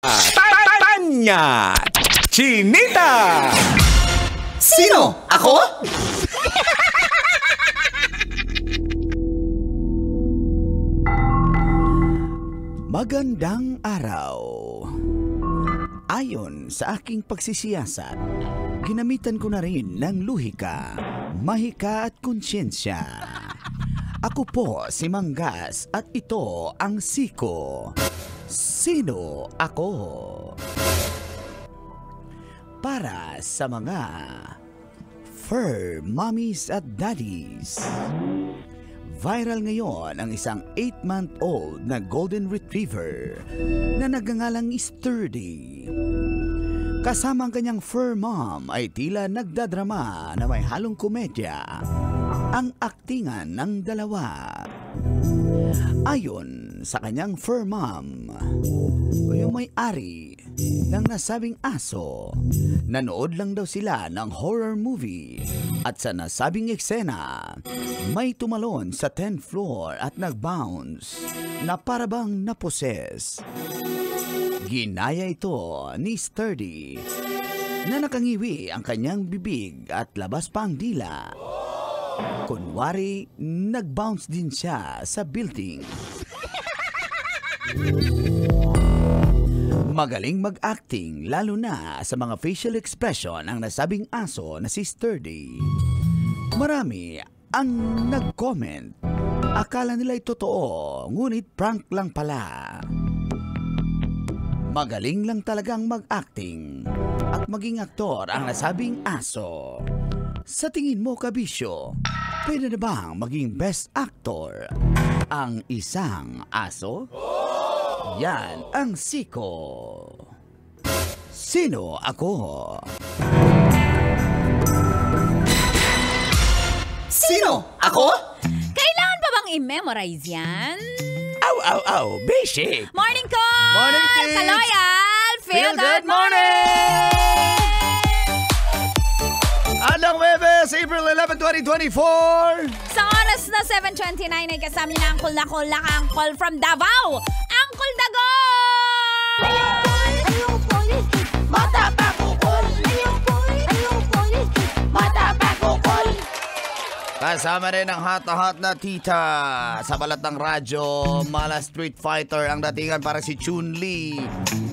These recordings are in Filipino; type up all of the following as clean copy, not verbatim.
Tanya Chinita. Sino? Ako? Magandang araw. Ayon sa aking pagsisiyasat, ginamitan ko na rin ng luhika, mahika at konsyensya. Ako po si Manggas at ito ang Siko. Sino ako? Para sa mga fur mommies at daddies. Viral ngayon ang isang 8-month-old na golden retriever na nagngangalang Sturdy. Kasama ang kanyang fur mom ay tila nagdadrama na may halong komedya ang aktingan ng dalawa. Ayon sa kanyang fur mom, yung may-ari ng nasabing aso, nanood lang daw sila ng horror movie at sa nasabing eksena, may tumalon sa 10th floor at nag-bounce na parabang naposes. Ginaya ito ni Sturdy na nakangiwi ang kanyang bibig at labas pa ang dila. Kunwari, nag-bounce din siya sa building. Magaling mag-acting lalo na sa mga facial expression ang nasabing aso na si Sturdy. Marami ang nag-comment. Akala nila'y totoo, ngunit prank lang pala. Magaling lang talagang mag-acting at maging aktor ang nasabing aso. Sa tingin mo, kabisyo, pwede na bang maging best actor ang isang aso? Yan ang Siko. Sino ako? Sino? Ako? Kailangan pa bang i-memorize yan? Aw, basic. Morning ko! Morning, kids! Kaloyal! Feel good morning! Anong Webes, April 11, 2024? Sa oras na 7:29 ay kasama niyo na ang kulak-kulak ang call from Davao! Angkol Dagoy! Ayong polis, bata pa kukul. Ayong polis, bata pa kukul. Kasama rin ang hot na tita sa balat ng radyo, mala street fighter ang datingan para si Chun-Li.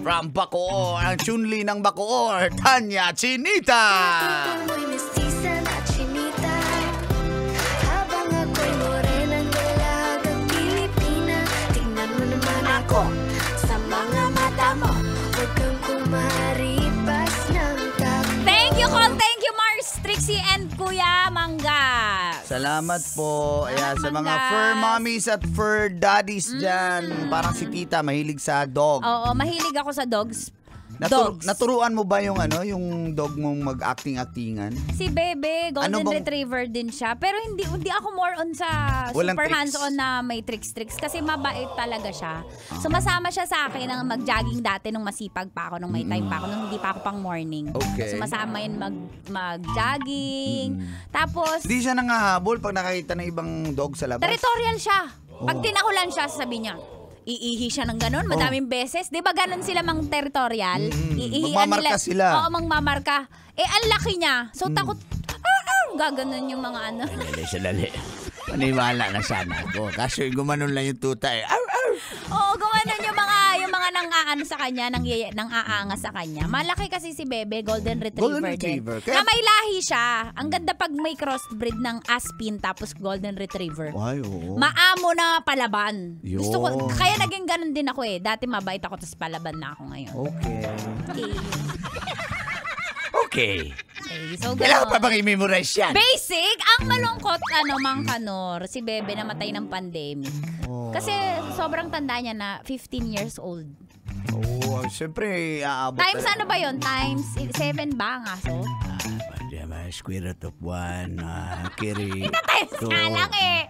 From Bacoor, ang Chun-Li ng Bacoor, Tanya Chinita. Tuloy mestiza na chinita. Habang ako'y morenang dalagang Pilipina. Tingnan mo naman ako sa mga mata mo. Huwag kang kumaripas ng takbo. Thank you, Mars, Trixie, and Kuya Manggas. Salamat po. Ayan, sa mga Manggas. fur mommies at fur daddies dyan. Parang si tita, mahilig sa dog. Oo, mahilig ako sa dogs. Dogs. Naturuan mo ba yung dog mong mag-acting-actingan? Si Bebe, golden Ano bang- retriever din siya. Pero hindi ako more on sa Walang super tricks? hands-on na may tricks. Kasi mabait talaga siya. Sumasama siya sa akin ng mag-jogging dati nung masipag pa ako, nung may time pa ako, nung hindi pa ako pang morning. Okay. Sumasama yun mag-jogging. Tapos, Di siya nangahabol pag nakakita ng ibang dog sa labas? territorial siya. Pag tinahulan siya, sasabihin niya, iihi siya ng ganun, madaming beses. Di ba ganun sila mang territorial? Iihian Magmamarka sila. Oo, magmamarka. Ang laki niya. So, takot, gaganon yung mga ano. Sandali. Paniwala na sana ako. Kaso yung gumanon lang yung tuta eh. Oo, gumanon yung mga nang-aano sa kanya, nang-aanga sa kanya. Malaki kasi si Bebe, golden retriever, Golden retriever. din. Na may lahi siya. Ang ganda pag may crossbreed ng Aspin tapos golden retriever. Ay, oo. Maamo na palaban. Yun. Gusto ko, kaya naging ganun din ako eh. Dati mabait ako, tapos palaban na ako ngayon. Okay. Okay. Okay. So, Kailangan pa gano'n. bang i-memorize yan? Basic, ang malungkot, Mang Kanor, si Bebe namatay ng pandemic. Oh. Kasi sobrang tanda niya na 15 years old. Oo, siyempre, aabot. Times ano ba yun? Times 7 ba ang aso? Square root of 1, carry. Times nga lang eh.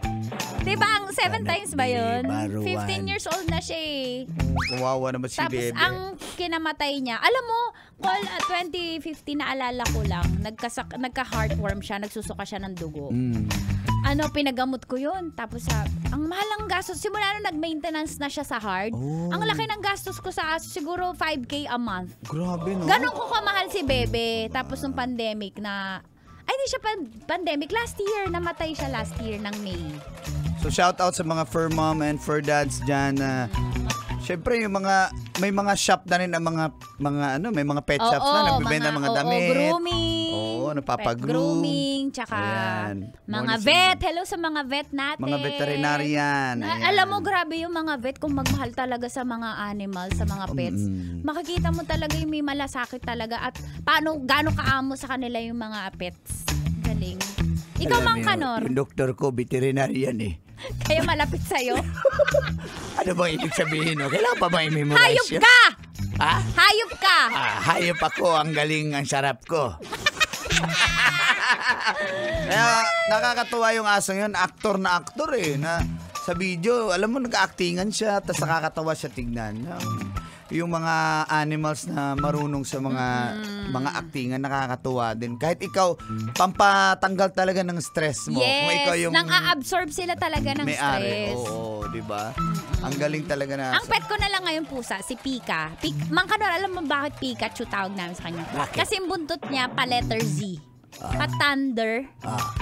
Diba ang 7 times ba yun? Baro 15 years old na siya eh. Kawawa naman si Tapos Bebe. ang kinamatay niya, alam mo, 2015 na alala ko lang, nagka-heartworm siya, nagsusuka siya ng dugo. pinagamot ko yun. Tapos ang mahal ang gastos. Simula nung nag-maintenance na siya sa heart, ang laki ng gastos ko sa aso, siguro 5K a month. Grabe, no? Ganon ko kamahal si Bebe. Tapos nung pandemic na, ay hindi siya pandemic, last year, namatay siya last year ng May. So shout out sa mga fur mom and fur dads dyan. Syempre yung may mga shop na rin ang mga may mga pet shops na nagbebenta ng mga damit. Grooming. Napapa-groom. Pet grooming, tsaka mga vet. Hello sa mga vet natin. Mga veterinarian. Alam mo, grabe yung mga vet kung magmahal talaga sa mga animals, sa mga pets. Makikita mo talaga yung may malasakit talaga at gaano kaamo sa kanila yung mga pets. Galing. Ikaw, Mang Kanor. Yung doktor ko, veterinarian eh. Kaya malapit sa'yo. Ano bang ibig sabihin? No? Kailangan pa ba i-memorize Hayop yun? ka! Ha? Hayop ka! Hayop ako. Ang galing, ang sarap ko. Kaya nakakatuwa yung aso yun. Aktor na aktor eh. Na, sa video, alam mo, nag-actingan siya. Tapos nakakatawa siya tignan. Yung mga animals na marunong sa mga actingan, nakakatuwa din. Kahit ikaw, pampatanggal talaga ng stress mo. Yes, kung ikaw yung nang-a-absorb sila talaga ng stress. Oo, di ba? Ang galing talaga na. Ang pet ko na lang ngayon pusa, si Pika. Mang Kanor, alam mo bakit Pikachu tawag namin sa kanya? Bakit? Kasi yung buntot niya, pa-letter Z. Pa-thunder.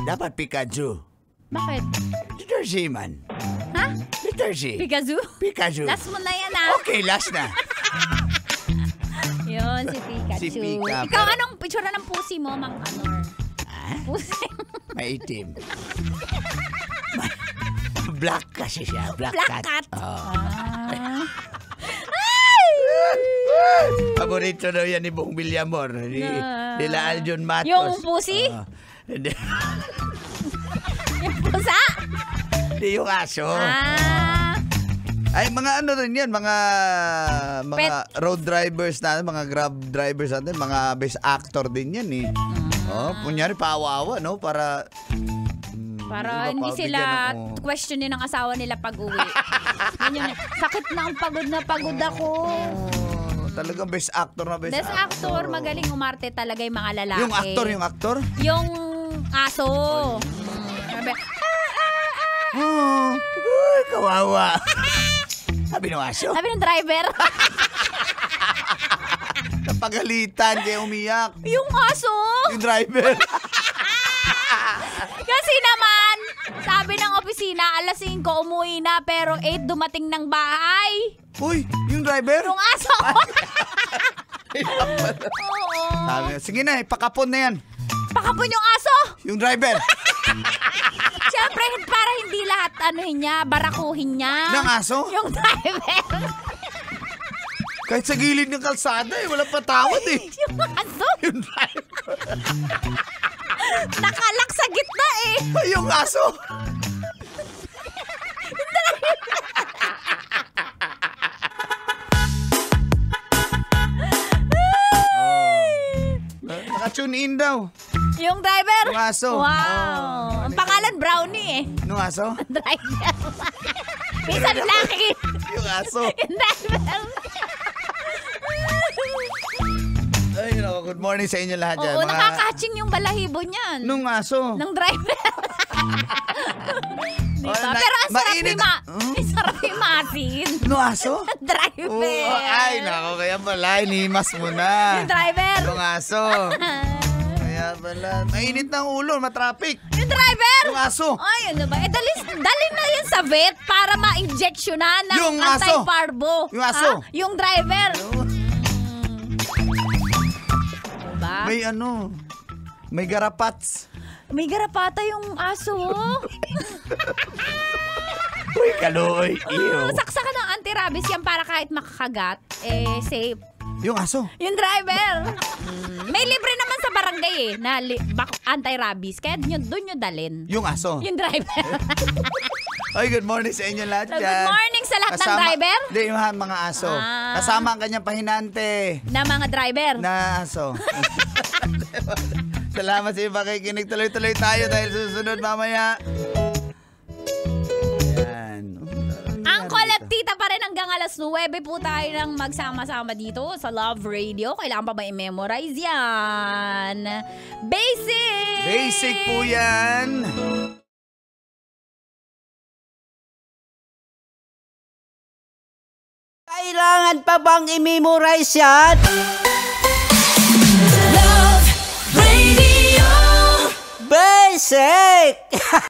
Dapat Pikachu. Bakit? Letter Z man. Ha? Letter Z. Pikachu. Last mo na yan, Okay, last na. Yun, si Pikachu. Si Pika, Ikaw, anong picture ng pusi mo, Mang Kanor? Pusi. Maitim. Black kasi siya. Black cat. Paborito daw yan ni Bong Villamor. Nila Aljon Matos. Yung pusi? Hindi. Yung pusa? Hindi yung aso. Ay, mga ano rin yan, mga road drivers natin, mga grab drivers natin, mga best actor din yan eh. Kunyari, paawa-awa, no? Para hindi sila questionin ng asawa nila pag-uwi. Sakit na ang pagod na pagod ako. Talagang best actor na best actor. Best actor, magaling umarte talaga yung mga lalaki. Yung actor? Yung aso. Sabi, kawawa. Sabi ng aso? Sabi ng driver. Napagalitan, kaya umiyak. Yung aso. Yung driver. Kasi naman, sabi ng opisina, alas 5 umuwi na, pero 8 dumating ng bahay. Uy, yung driver? Yung aso. Oo. Sabi, sige na, ipakapon na yan. Pakapon yung aso. Yung driver. Siyempre, para hindi lahat niya, barakuhin niya. Ng aso? Yung driver. Kahit sa gilid ng kalsada walang patawad eh. Yung aso. Yung driver. Nakalak sa gitna eh. Yung aso. Naka-tune in daw. Yung driver. Yung aso. Wow. Ang pangalan Brownie eh. Yung aso? Driver. Minsan laki. Yung aso. Yung driver. Ay, good morning sa inyo lahat dyan. Oo, nakaka-hatching yung balahibo niyan. Nung aso. Ng driver. Diba? Oh, Pero ang sarap mainit. may sarap yung maasin. Nung aso? Driver. Ay, nako, kaya pala, inimas mo na. Yung driver. Nung aso. Kaya pala, mainit ng ulo, matraffic. Yung driver. Yung aso. Ay, ano ba? Dali na yan sa vet para ma-injection na ng Yung aso. anti-parvo. Yung aso. Ha? Yung driver. Diba? May garapats. May garapata yung aso. Uy, kaluoy. Iyo. Saksakan ng anti-rabies yan para kahit makakagat, safe. Yung aso. Yung driver. May libre naman sa barangay na anti-rabies. Kaya doon nyo dalin. Yung aso. Yung driver. Ay, good morning sa inyo lahat dyan. Good morning sa lahat ng driver. Hindi, yung mga aso. Kasama ang kanyang pahinante. Na mga driver. Na aso. Salamat sa iyo pakikinig. Tuloy-tuloy tayo dahil susunod mamaya. Ayan. Ang Kolektiva pa rin hanggang alas 9 po tayo nang magsama-sama dito sa Love Radio. Kailangan pa ba i-memorize yan? Basic! Basic po yan. Kailangan pa bang i-memorize yan? Love Radio. Basic!